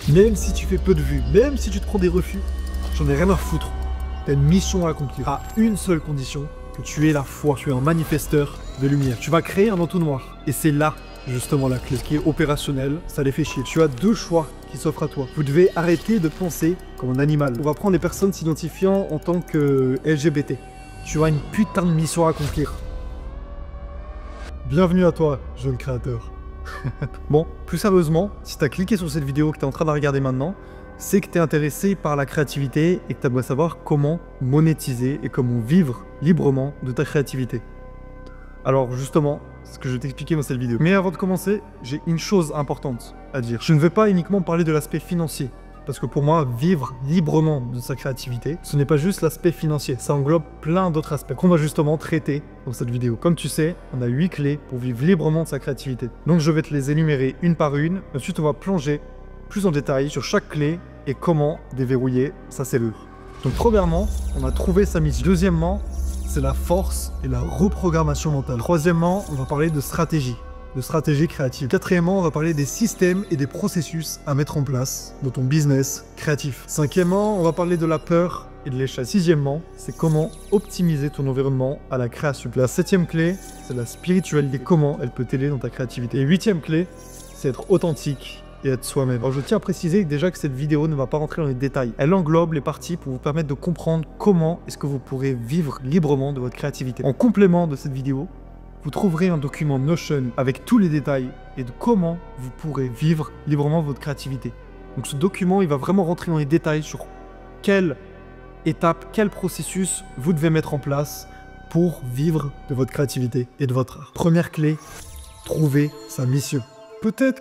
Même si tu fais peu de vues, même si tu te prends des refus, j'en ai rien à foutre. T'as une mission à accomplir, à une seule condition, que tu aies la foi. Tu es un manifesteur de lumière. Tu vas créer un entonnoir. Et c'est là, justement, la clé. Ce qui est opérationnel, ça les fait chier. Tu as deux choix qui s'offrent à toi. Vous devez arrêter de penser comme un animal. On va prendre les personnes s'identifiant en tant que LGBT. Tu as une putain de mission à accomplir. Bienvenue à toi, jeune créateur. Bon, plus sérieusement, si tu as cliqué sur cette vidéo que tu es en train de regarder maintenant, c'est que tu es intéressé par la créativité et que tu dois savoir comment monétiser et comment vivre librement de ta créativité. Alors justement, c'est ce que je vais t'expliquer dans cette vidéo. Mais avant de commencer, j'ai une chose importante à dire. Je ne vais pas uniquement parler de l'aspect financier. Parce que pour moi, vivre librement de sa créativité, ce n'est pas juste l'aspect financier, ça englobe plein d'autres aspects qu'on va justement traiter dans cette vidéo. Comme tu sais, on a 8 clés pour vivre librement de sa créativité. Donc je vais te les énumérer une par une, ensuite on va plonger plus en détail sur chaque clé et comment déverrouiller sa serrure. Donc premièrement, on a trouvé sa mission. Deuxièmement, c'est la force et la reprogrammation mentale. Troisièmement, on va parler de stratégie créative. Quatrièmement, on va parler des systèmes et des processus à mettre en place dans ton business créatif. Cinquièmement, on va parler de la peur et de l'échec. Sixièmement, c'est comment optimiser ton environnement à la création. La septième clé, c'est la spiritualité, comment elle peut t'aider dans ta créativité. Et huitième clé, c'est être authentique et être soi-même. Alors je tiens à préciser déjà que cette vidéo ne va pas rentrer dans les détails. Elle englobe les parties pour vous permettre de comprendre comment est-ce que vous pourrez vivre librement de votre créativité. En complément de cette vidéo, vous trouverez un document Notion avec tous les détails et de comment vous pourrez vivre librement votre créativité. Donc ce document, il va vraiment rentrer dans les détails sur quelle étape, quel processus vous devez mettre en place pour vivre de votre créativité et de votre art. Première clé, trouver sa mission. Peut-être que